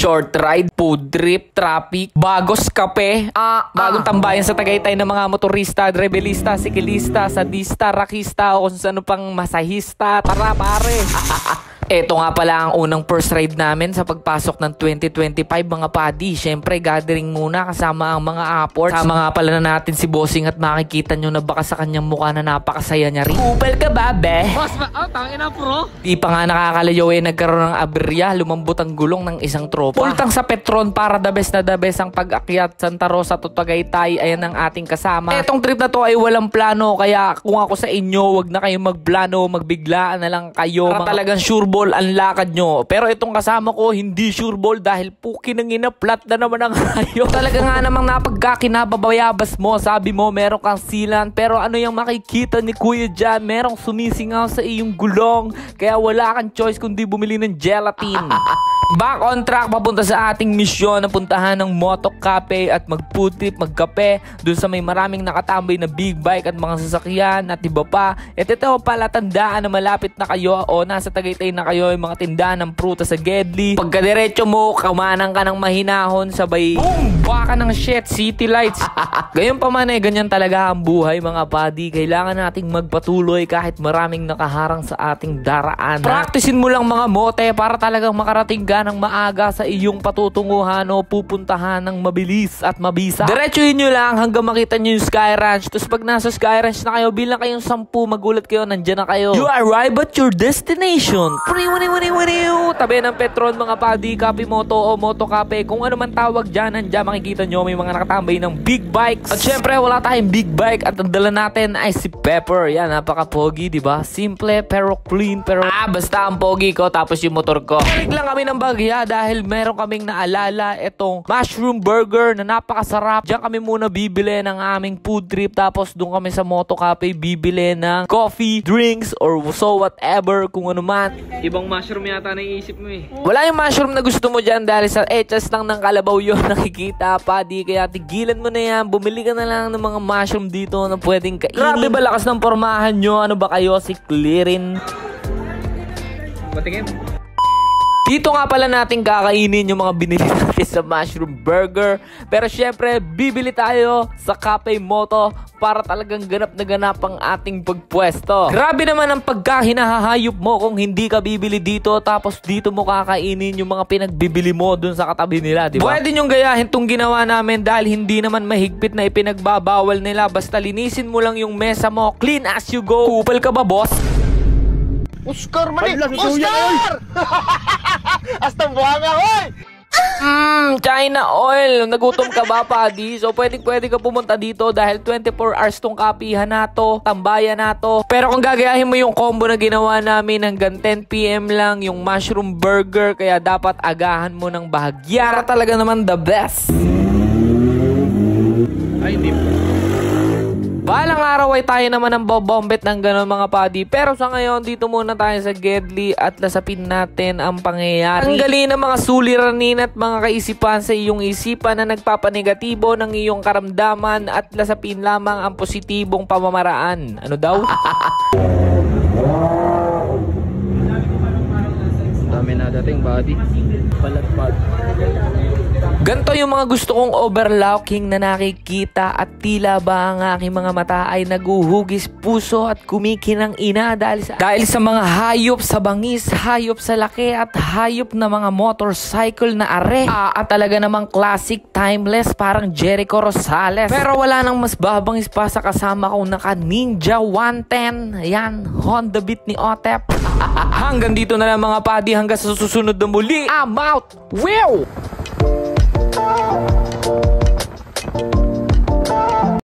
Short ride, food trip, traffic, bagos kape, bagong tambayan sa Tagaytay ng mga motorista, rebelista, sikilista, sadista, rakista, o kung saan pang masahista. Tara pare! Eto nga pala ang unang first ride namin sa pagpasok ng 2025 mga padi. Syempre gathering muna kasama ang mga apports. Sama nga pala na natin si Bossing at makikita nyo na baka sa kanyang mukha na napakasaya niya rin. Upal ka ba be? Boss, tangina bro. Di pa nga nakakalayo nagkaroon ng aberya, lumambot ang gulong ng isang tropa. Pultang sa Petron para the best ang pag-akyat Santa Rosa to Tagaytay. Ayan ang ating kasama. Etong trip na to ay walang plano, kaya kung ako sa inyo, wag na kayong magplano, magbiglaan na lang kayo. Para talagang sure ang lakad nyo. Pero itong kasama ko, hindi sure ball dahil puki nang ina-flat na naman ang hayo. Talaga nga namang napagkakinababayabas mo. Sabi mo, meron kang sealant. Pero ano yung makikita ni Kuya dyan? Merong sumisingaw sa iyong gulong. Kaya wala kang choice kundi bumili ng gelatin. Back on track, papunta sa ating misyon na puntahan ng Moto Cafe at mag-food trip, magkape dun sa may maraming nakatambay na big bike at mga sasakyan at iba pa. At ito pala, tandaan na malapit na kayo o nasa Tagaytay na kayo, yung mga tindahan ng prutas sa Gedli. Pagkadiretso mo, kumanang ka ng mahinahon, sabay boom! Baka ng shit, city lights. Gayon pa man ganyan talaga ang buhay mga padi. Kailangan nating magpatuloy kahit maraming nakaharang sa ating daraanan. Practicein mo lang mga mote para talagang makarating ka ng maaga sa iyong patutunguhan o pupuntahan ng mabilis at mabisa. Diretsuhin nyo lang hanggang makita nyo yung Sky Ranch. Tapos pag nasa Sky Ranch na kayo, bilang kayong 10, magulat kayo, nandyan na kayo. You arrive at your destination. Tabi ng Petron mga padi, Cafe Moto o Moto Cafe, kung ano man tawag dyan, nandyan makikita nyo may mga nakatambay ng big bikes. At syempre wala tayong big bike at ang dala natin ay si Pepper. Yan, napaka-pogi, diba? Simple pero clean, pero basta ang pogi ko tapos yung motor ko. Balik lang kami ng Bagya dahil meron kaming naalala itong mushroom burger na napakasarap. Diyan kami muna bibili ng aming food trip, tapos doon kami sa Moto Cafe bibili ng coffee, drinks, or so whatever kung ano man. Ibang mushroom yata naiisip mo eh. Wala yung mushroom na gusto mo dyan dahil sa etchas lang ng kalabaw yun nakikita padi, kaya tigilan mo na yan. Bumili ka na lang ng mga mushroom dito na pwedeng kainin. Grabe ba lakas ng pormahan nyo? Ano ba kayo? Si Clearin? Patingin. Dito nga pala natin kakainin yung mga binili natin sa mushroom burger. Pero syempre, bibili tayo sa Cafe Moto para talagang ganap na ganap ang ating pagpwesto. Grabe naman ang pagkahinahayop mo kung hindi ka bibili dito tapos dito mo kakainin yung mga pinagbibili mo dun sa katabi nila, diba? Pwede nyong gayahin tong ginawa namin dahil hindi naman mahigpit na ipinagbabawal nila. Basta linisin mo lang yung mesa mo, clean as you go. Kupal ka ba, boss? Oscar mali! Oscar! Hasta buhanga, hoy! China oil. Nagutom ka ba, padi? So pwede ka pumunta dito dahil 24 hours tong kapihan na to, tambayan na to. Pero kung gagayahin mo yung combo na ginawa namin, hanggang 10 PM lang yung mushroom burger, kaya dapat agahan mo ng bahagya. Para talaga naman the best. Ay, hindi. Balang araw ay tayo naman ang bobombet ng gano'n mga padi. Pero sa ngayon, dito muna tayo sa Gedli at lasapin natin ang pangyayari. Tanggalin ang mga suliranin at mga kaisipan sa iyong isipan na nagpapanegatibo ng iyong karamdaman at lasapin lamang ang positibong pamamaraan. Ano daw? Dami na dating body. Balat. Ganto yung mga gusto kong overlooking na nakikita at tila ba ang aking mga mata ay naguhugis puso at kumikinang ina dahil sa mga hayop sa bangis, hayop sa laki at hayop na mga motorcycle na are. At talaga namang classic, timeless, parang Jericho Rosales. Pero wala nang mas babangis pa sa kasama kong naka Ninja 110. Yan, Honda Beat ni Otep. Hanggang dito na lang mga padi, hanggang sa susunod na muli. I'm out! Wow!